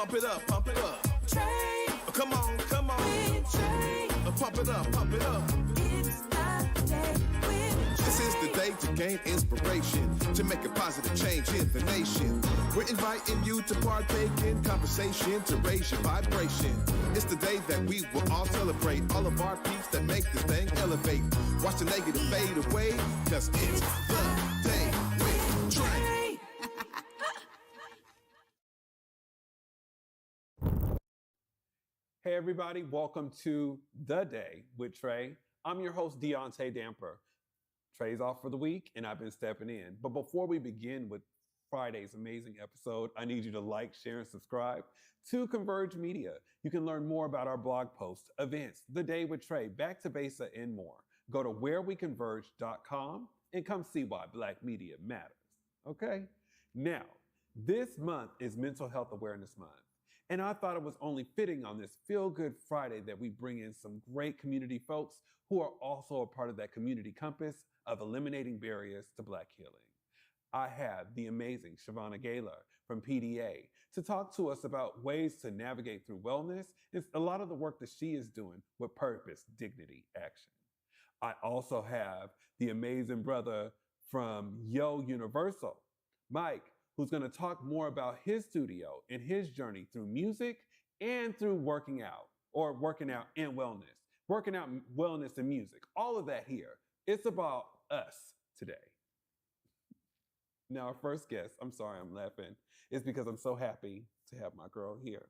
Pump it up, pump it up. Trae. Come on, come on. With Trae. Pump it up, pump it up. It's the day with This is the day to gain inspiration, to make a positive change in the nation. We're inviting you to partake in conversation, to raise your vibration. It's the day that we will all celebrate all of our peeps that make this thing elevate. Watch the negative fade away, cause it's the day with Trae. Hey everybody, welcome to The Day with Trae. I'm your host, Deontay Damper. Trae's off for the week and I've been stepping in. But before we begin with Friday's amazing episode, I need you to like, share, and subscribe to Converge Media. You can learn more about our blog posts, events, The Day with Trae, Back to Basa, and more. Go to whereweconverge.com and come see why Black media matters. Okay? Now, this month is Mental Health Awareness Month. And I thought it was only fitting on this Feel Good Friday that we bring in some great community folks who are also a part of that community compass of eliminating barriers to Black healing. I have the amazing Chevonna Gaylor from PDA to talk to us about ways to navigate through wellness and a lot of the work that she is doing with purpose, dignity, action. I also have the amazing brother from YOUniversal, Mike, who's going to talk more about his studio and his journey through music and through working out and wellness. Working out, wellness, and music. All of that here. It's about us today. Now, our first guest, I'm sorry I'm laughing, is because I'm so happy to have my girl here.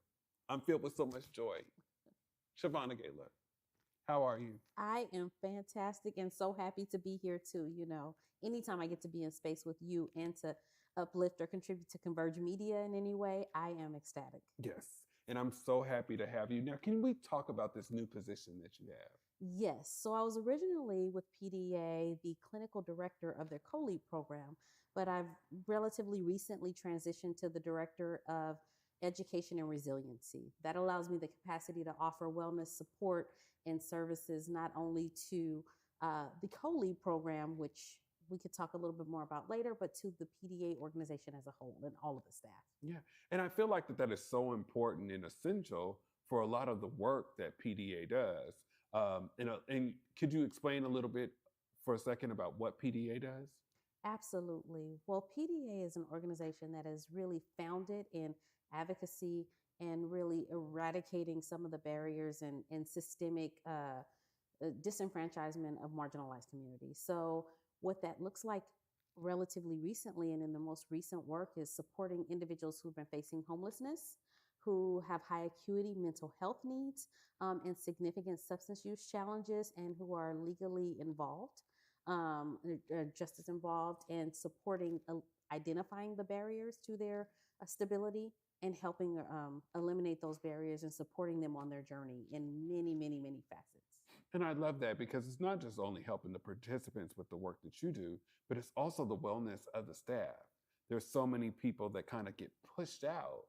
I'm filled with so much joy. Chevonna Gaylor, how are you? I am fantastic and so happy to be here too. You know, anytime I get to be in space with you and to uplift or contribute to Converge Media in any way, I am ecstatic. Yes, and I'm so happy to have you. Now, can we talk about this new position that you have? Yes, so I was originally with PDA, the clinical director of their co-lead program, but I've relatively recently transitioned to the director of Education and Resiliency. That allows me the capacity to offer wellness support and services not only to the co-lead program, which we could talk a little bit more about later, but to the PDA organization as a whole and all of the staff. Yeah, and I feel like that is so important and essential for a lot of the work that PDA does. And could you explain a little bit for a second about what PDA does? Absolutely. Well, PDA is an organization that is really founded in advocacy and really eradicating some of the barriers and systemic disenfranchisement of marginalized communities. So what that looks like relatively recently and in the most recent work is supporting individuals who've been facing homelessness, who have high acuity mental health needs and significant substance use challenges, and who are legally involved, justice involved, and supporting identifying the barriers to their stability and helping eliminate those barriers and supporting them on their journey in many, many, many facets. And I love that because it's not just only helping the participants with the work that you do, but it's also the wellness of the staff. There's so many people that kind of get pushed out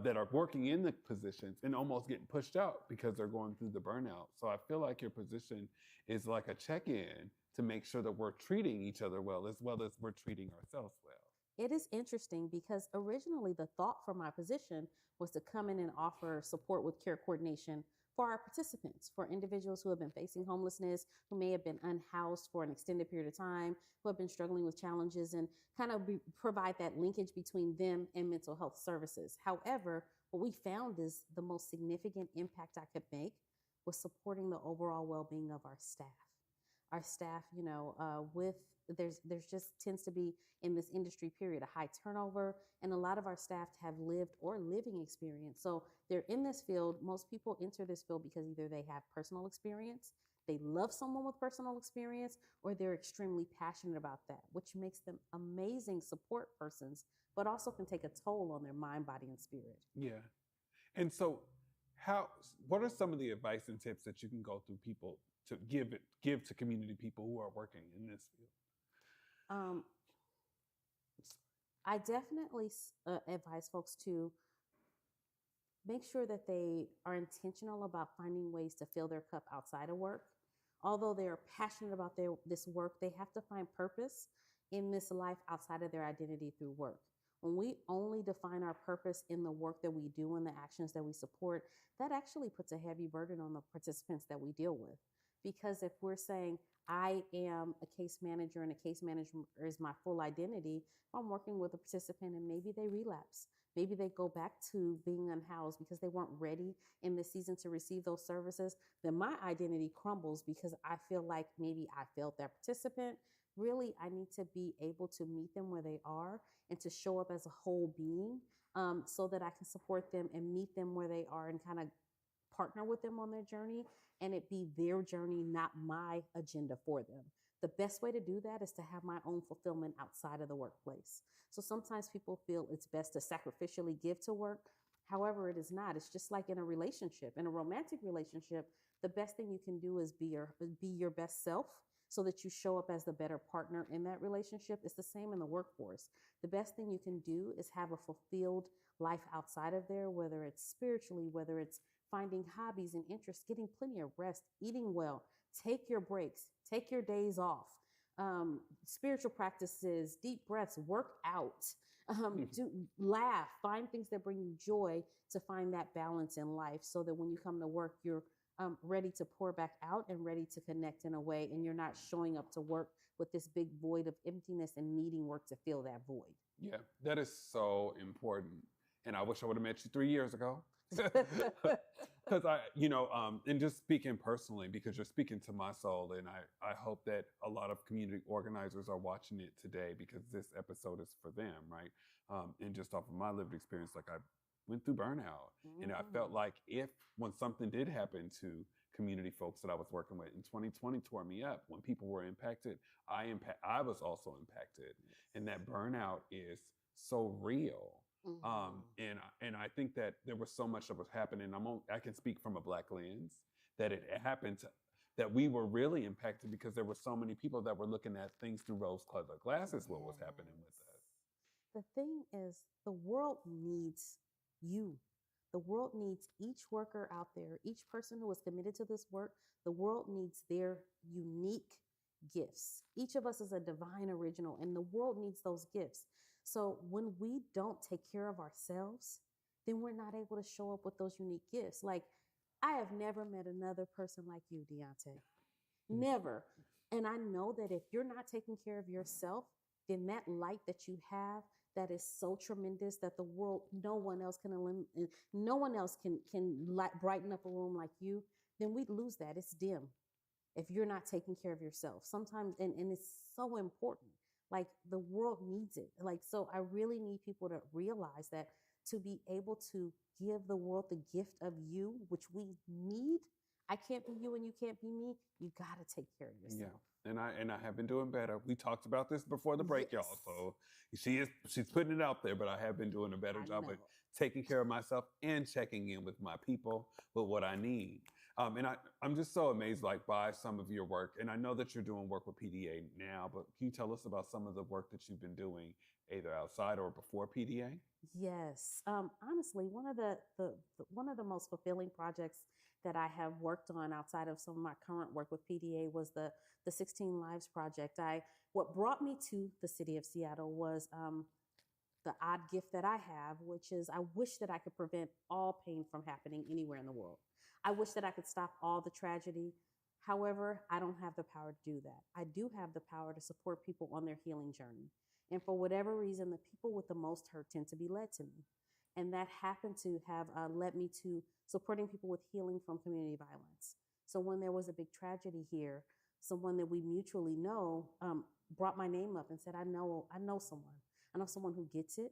that are working in the positions and almost getting pushed out because they're going through the burnout. So I feel like your position is like a check-in to make sure that we're treating each other well as we're treating ourselves well. It is interesting because originally the thought for my position was to come in and offer support with care coordination for our participants, for individuals who have been facing homelessness, who may have been unhoused for an extended period of time, who have been struggling with challenges, and kind of provide that linkage between them and mental health services. However, what we found is the most significant impact I could make was supporting the overall well-being of our staff. Our staff, there's just tends to be in this industry period a high turnover, and a lot of our staff have lived or living experience. So they're in this field. Most people enter this field because either they have personal experience, they love someone with personal experience, or they're extremely passionate about that, which makes them amazing support persons, but also can take a toll on their mind, body, and spirit. Yeah. And so what are some of the advice and tips that you can go through people to give to community people who are working in this field? I definitely advise folks to make sure that they are intentional about finding ways to fill their cup outside of work. Although they are passionate about this work, they have to find purpose in this life outside of their identity through work. When we only define our purpose in the work that we do and the actions that we support, that actually puts a heavy burden on the participants that we deal with. Because if we're saying, I am a case manager and a case manager is my full identity, if I'm working with a participant and maybe they relapse, maybe they go back to being unhoused because they weren't ready in this season to receive those services, then my identity crumbles because I feel like maybe I failed that participant. Really, I need to be able to meet them where they are and to show up as a whole being, so that I can support them and meet them where they are and kind of partner with them on their journey and it be their journey, not my agenda for them. The best way to do that is to have my own fulfillment outside of the workplace. So sometimes people feel it's best to sacrificially give to work. However, it is not. It's just like in a relationship, in a romantic relationship, the best thing you can do is be your best self so that you show up as the better partner in that relationship. It's the same in the workforce. The best thing you can do is have a fulfilled life outside of there, whether it's spiritually, whether it's finding hobbies and interests, getting plenty of rest, eating well, take your breaks, take your days off, spiritual practices, deep breaths, work out, do laugh, find things that bring you joy to find that balance in life so that when you come to work, you're ready to pour back out and ready to connect in a way, and you're not showing up to work with this big void of emptiness and needing work to fill that void. Yeah, that is so important. And I wish I would have met you 3 years ago. Because and just speaking personally, because you're speaking to my soul, and I hope that a lot of community organizers are watching it today because this episode is for them, right? And just off of my lived experience, like I went through burnout, and I felt like when something did happen to community folks that I was working with in 2020 tore me up. When people were impacted, I was also impacted, and that burnout is so real. And I think that there was so much that was happening. I can speak from a Black lens that it happened that we were really impacted because there were so many people that were looking at things through rose-colored glasses. What was happening with us? The thing is, the world needs you. The world needs each worker out there, each person who is committed to this work. The world needs their unique gifts. Each of us is a divine original, and the world needs those gifts. So when we don't take care of ourselves, then we're not able to show up with those unique gifts. Like, I have never met another person like you, Deontay. Never. And I know that if you're not taking care of yourself, then that light that you have that is so tremendous that the world, no one else can brighten up a room like you, then we'd lose that. It's dim if you're not taking care of yourself. Sometimes, and it's so important. Like, the world needs it. Like, so I really need people to realize that to be able to give the world the gift of you, which we need. I can't be you and you can't be me. You got to take care of yourself. Yeah. And I have been doing better. We talked about this before the break, Yes. y'all. So she's putting it out there, but I have been doing a better job of taking care of myself and checking in with my people with what I need. And I'm just so amazed, like, by some of your work. And I know that you're doing work with PDA now, but can you tell us about some of the work that you've been doing either outside or before PDA? Yes. Honestly, one of the most fulfilling projects that I have worked on outside of some of my current work with PDA was the 16 Lives project. What brought me to the city of Seattle was the odd gift that I have, which is I wish that I could prevent all pain from happening anywhere in the world. I wish that I could stop all the tragedy. However, I don't have the power to do that. I do have the power to support people on their healing journey. And for whatever reason, the people with the most hurt tend to be led to me. And that happened to have led me to supporting people with healing from community violence. So when there was a big tragedy here, someone that we mutually know brought my name up and said, I know someone. I know someone who gets it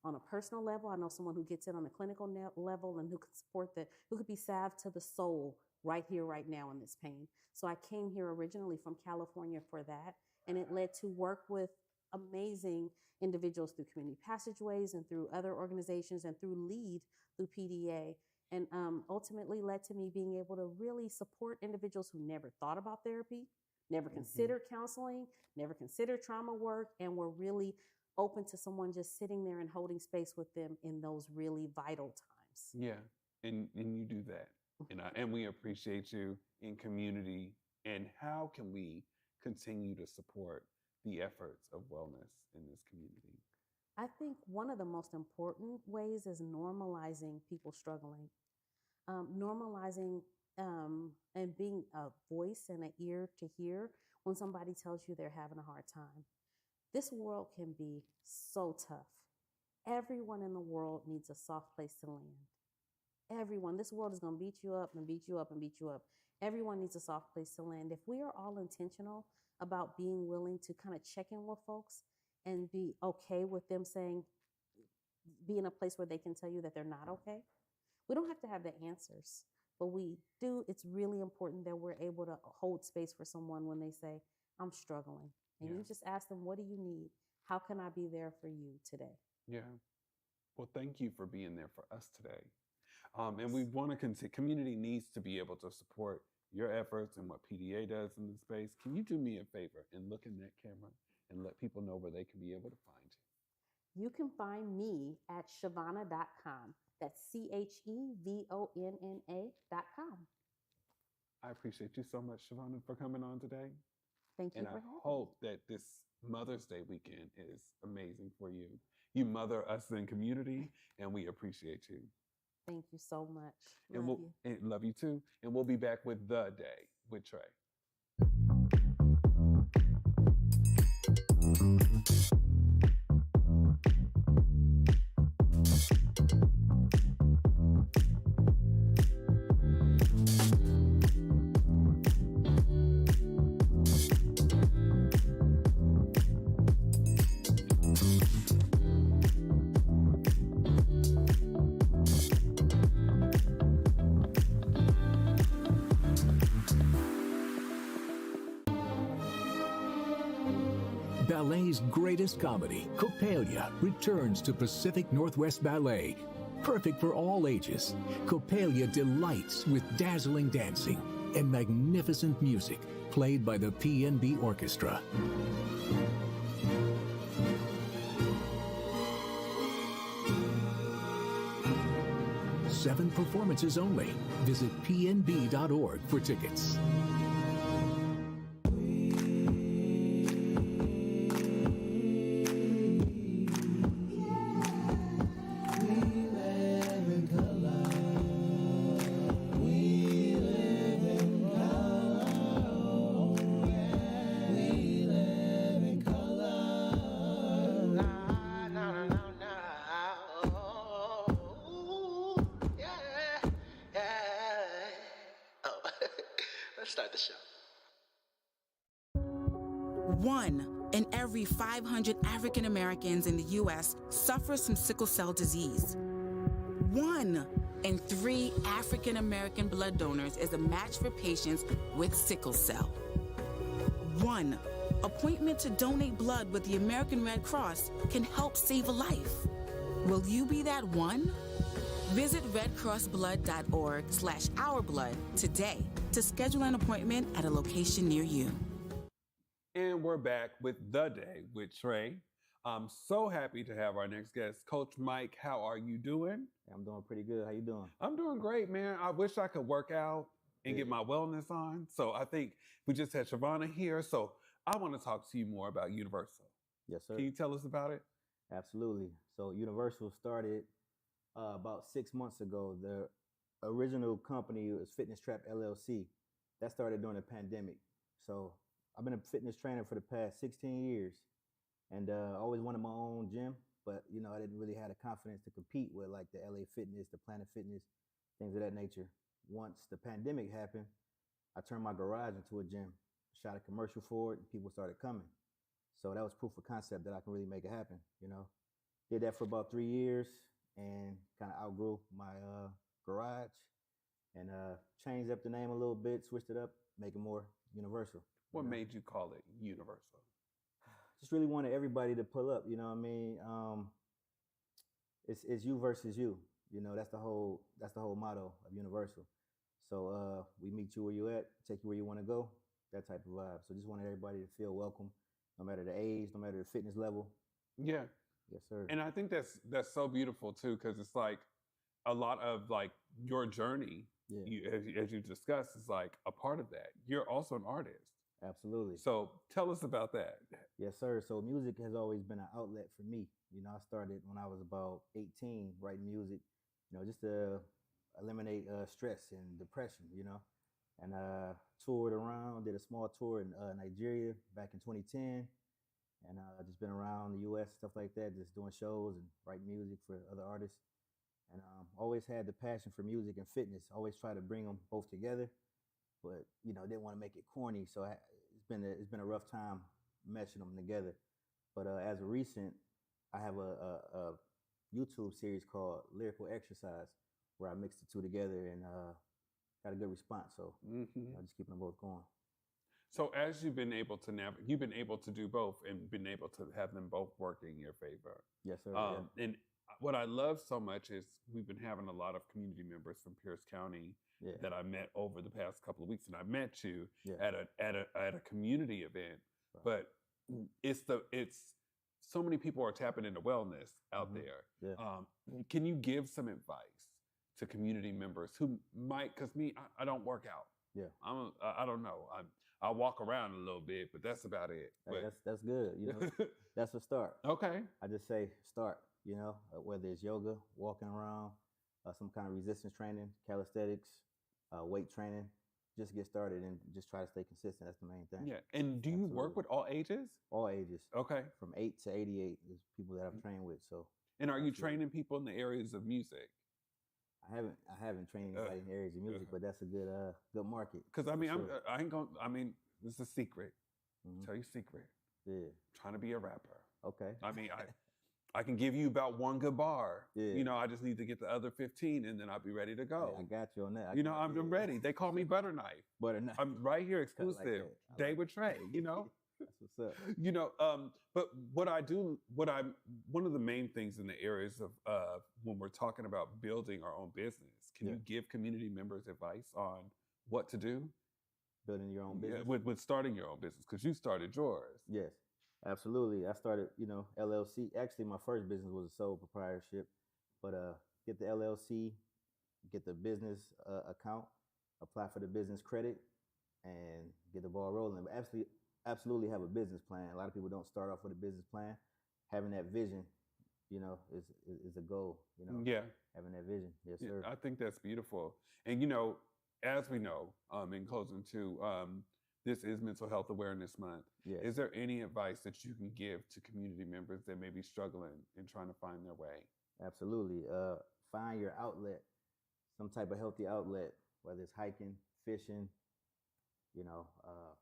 on a personal level. I know someone who gets it on a clinical level and who could support who could be salved to the soul right here, right now in this pain. So I came here originally from California for that. And it led to work with amazing individuals through community passageways and through other organizations and through PDA. And ultimately led to me being able to really support individuals who never thought about therapy, never considered counseling, never considered trauma work, and were really open to someone just sitting there and holding space with them in those really vital times. Yeah, and you do that. And we appreciate you in community. And how can we continue to support the efforts of wellness in this community? I think one of the most important ways is normalizing people struggling, normalizing and being a voice and an ear to hear when somebody tells you they're having a hard time. This world can be so tough. Everyone in the world needs a soft place to land. Everyone, this world is going to beat you up and beat you up and beat you up. Everyone needs a soft place to land. If we are all intentional about being willing to kind of check in with folks and be okay with them saying, be in a place where they can tell you that they're not okay. We don't have to have the answers, but we do. It's really important that we're able to hold space for someone when they say, I'm struggling. And Yeah. you just ask them, what do you need? How can I be there for you today? Yeah. Well, thank you for being there for us today. And we want to continue, community needs to be able to support your efforts and what PDA does in the space. Can you do me a favor and look in that camera and let people know where they can be able to find you? You can find me at Chevonna.com. That's Chevonna.com. I appreciate you so much, Chevonna, for coming on today. Thank you And for I having me. hope that this Mother's Day weekend is amazing for you. You mother us in community, and we appreciate you. Thank you so much. And Love you. and love you too. And we'll be back with The Day with Trae. Ballet's greatest comedy, Coppelia, returns to Pacific Northwest Ballet. Perfect for all ages, Coppelia delights with dazzling dancing and magnificent music played by the PNB Orchestra. Seven performances only. Visit pnb.org for tickets. Let's start the show. 1 in every 500 African Americans in the U.S. suffers from sickle cell disease. 1 in 3 African American blood donors is a match for patients with sickle cell. 1 appointment to donate blood with the American Red Cross can help save a life. Will you be that one? Visit redcrossblood.org/ourblood today to schedule an appointment at a location near you. And we're back with The Day with Trae. I'm so happy to have our next guest, Coach Mike. How are you doing? I'm doing pretty good. How you doing? I'm doing great, man. I wish I could work out and get my wellness on. So I think we just had Chevonna here. So I want to talk to you more about Universal. Yes, sir. Can you tell us about it? Absolutely. So Universal started about 6 months ago. The original company was Fitness Trap LLC. That started during the pandemic. So I've been a fitness trainer for the past 16 years, and I always wanted my own gym, but you know I didn't really have the confidence to compete with like the LA Fitness, the Planet Fitness, things of that nature. Once the pandemic happened, I turned my garage into a gym, shot a commercial for it, and people started coming. So that was proof of concept that I can really make it happen. You know, did that for about 3 years and kind of outgrew my garage, and changed up the name a little bit, switched it up, make it more universal. What made you call it Universal? Just really wanted everybody to pull up, you know what I mean? It's you versus you. You know, that's the whole motto of Universal. So we meet you where you at, take you where you want to go, that type of vibe. So just wanted everybody to feel welcome, no matter the age, no matter the fitness level. Yeah. Yes, sir. And I think that's so beautiful too, because it's like a lot of like your journey, Yeah. as you discussed, is like a part of that. You're also an artist. Absolutely. So tell us about that. Yes, sir. So music has always been an outlet for me. You know, I started when I was about 18 writing music, you know, just to eliminate stress and depression, you know. And toured around, did a small tour in Nigeria back in 2010. And just been around the U.S., stuff like that, just doing shows and writing music for other artists. And always had the passion for music and fitness. Always try to bring them both together, but you know, didn't want to make it corny. So it's been a rough time meshing them together. But as of recent, I have a YouTube series called Lyrical Exercise, where I mix the two together and got a good response. So you know, just keeping them both going. So as you've been able to you've been able to do both and been able to have them both work in your favor. Yes, sir. And what I love so much is we've been having a lot of community members from Pierce County that I met over the past couple of weeks, and I met you at a community event. Right. But it's so many people are tapping into wellness out there. Yeah. Can you give some advice to community members who might? Because I don't work out. Yeah, I don't know. I walk around a little bit, but that's about it. Hey, that's good. You know, that's a start. Okay. I just say start. You know, whether it's yoga, walking around, some kind of resistance training, calisthenics, weight training, just get started and just try to stay consistent. That's the main thing. Yeah. And do you work with all ages? All ages. Okay. From 8 to 88 is people that I've trained with. So. And are you training people in the areas of music? I haven't trained anybody in the areas of music, but that's a good market. Because I mean, this is a secret. Tell you a secret. Yeah. I'm trying to be a rapper. Okay. I mean, I can give you about one good bar. Yeah. You know, I just need to get the other 15 and then I'll be ready to go. Yeah, I got you on that. I'm ready. They call me Butter Knife. Butter Knife. I'm right here exclusive. Day with Trae, you know? That's what's up. You know, but one of the main things in the areas of when we're talking about building our own business, can you give community members advice on what to do? Building your own business? Yeah, with starting your own business, because you started yours. Yes, absolutely. I started, you know, LLC. Actually, my first business was a sole proprietorship, but get the LLC, get the business account, apply for the business credit, and get the ball rolling. But absolutely have a business plan. A lot of people don't start off with a business plan. Having that vision, you know, is a goal, you know. Yeah. Having that vision. Yes, sir. I think that's beautiful. And, you know, as we know, in closing too, this is Mental Health Awareness Month. Yes. Is there any advice that you can give to community members that may be struggling and trying to find their way? Absolutely. Find your outlet, some type of healthy outlet, whether it's hiking, fishing, you know,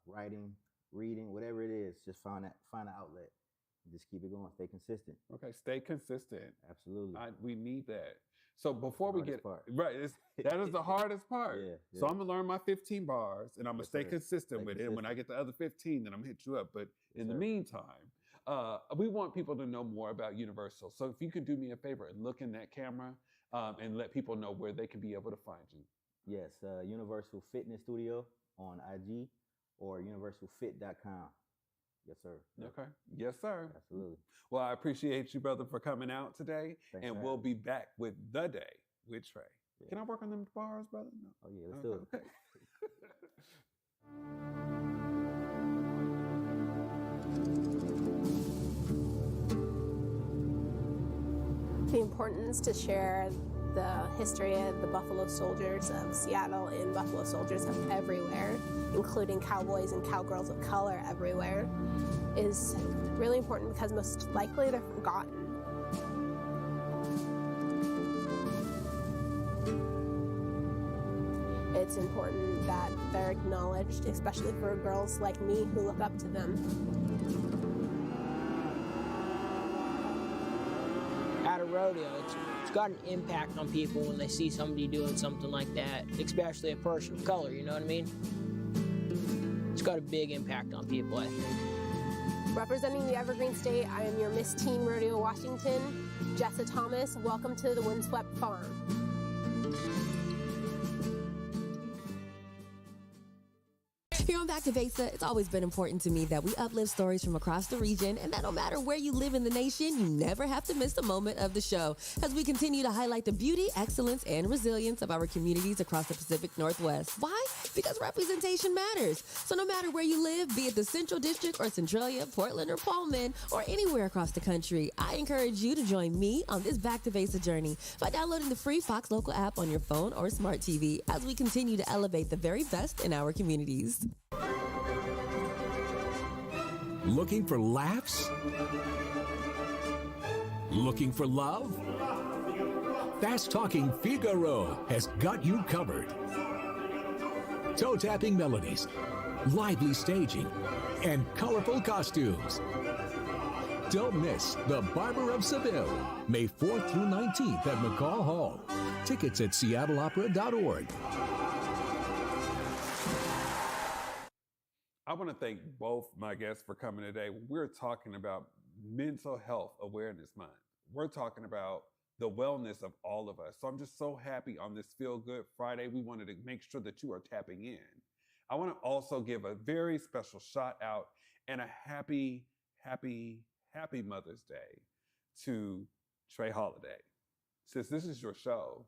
writing, reading, whatever it is. Just find an outlet. Just keep it going. Stay consistent. Okay, stay consistent. Absolutely. We need that. So before we get part. right, that is the hardest part. Yeah. So I'm gonna learn my 15 bars, and I'm gonna stay consistent with it. And when I get the other 15, then I'm gonna hit you up. But in the meantime, we want people to know more about Universal. So if you could do me a favor and look in that camera and let people know where they can be able to find you. Yes, Universal Fitness Studio on IG or universalfit.com. Yes, sir. Okay. Yes, sir. Absolutely. Well, I appreciate you, brother, for coming out today. Thanks, and we'll be back with The Day with Trae. Yeah. Can I work on them bars, brother? No. Oh, yeah, let's do it. Okay. The importance to share the history of the Buffalo Soldiers of Seattle and Buffalo Soldiers of everywhere, including cowboys and cowgirls of color everywhere, is really important because most likely they're forgotten. It's important that they're acknowledged, especially for girls like me who look up to them. At a rodeo, it's got an impact on people when they see somebody doing something like that, especially a person of color, you know what I mean? It's got a big impact on people, I think. Representing the Evergreen State, I am your Miss Teen Rodeo Washington, Jessa Thomas. Welcome to the Windswept Farm. You're Back to Vesa, it's always been important to me that we uplift stories from across the region and that no matter where you live in the nation, you never have to miss a moment of the show as we continue to highlight the beauty, excellence, and resilience of our communities across the Pacific Northwest. Why? Because representation matters. So no matter where you live, be it the Central District or Centralia, Portland or Pullman, or anywhere across the country, I encourage you to join me on this Back to Vesa journey by downloading the free Fox Local app on your phone or smart TV as we continue to elevate the very best in our communities. Looking for laughs? Looking for love? Fast Talking Figaro has got you covered. Toe-tapping melodies, lively staging, and colorful costumes. Don't miss The Barber of Seville, May 4th through 19th at McCall Hall. Tickets at seattleopera.org. I want to thank both my guests for coming today. We're talking about Mental Health Awareness Month. We're talking about the wellness of all of us. So I'm just so happy on this Feel Good Friday. We wanted to make sure that you are tapping in. I want to also give a very special shout out and a happy Mother's Day to Trae Holiday. Since this is your show,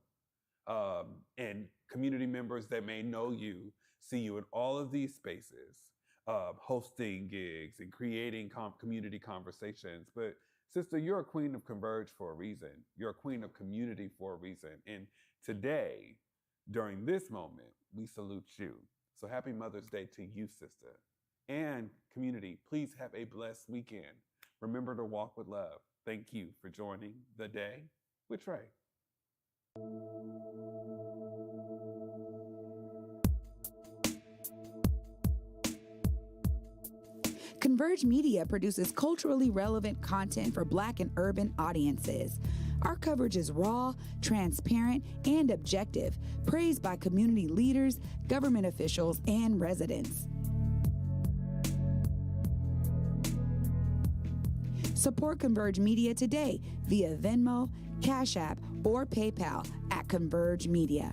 and community members that may know you, see you in all of these spaces, hosting gigs and creating community conversations. But sister, you're a queen of Converge for a reason. You're a queen of community for a reason. And today, during this moment, we salute you. So happy Mother's Day to you, sister. And community, please have a blessed weekend. Remember to walk with love. Thank you for joining The Day with Trae. Converge Media produces culturally relevant content for Black and urban audiences. Our coverage is raw, transparent, and objective, praised by community leaders, government officials, and residents. Support Converge Media today via Venmo, Cash App, or PayPal at Converge Media.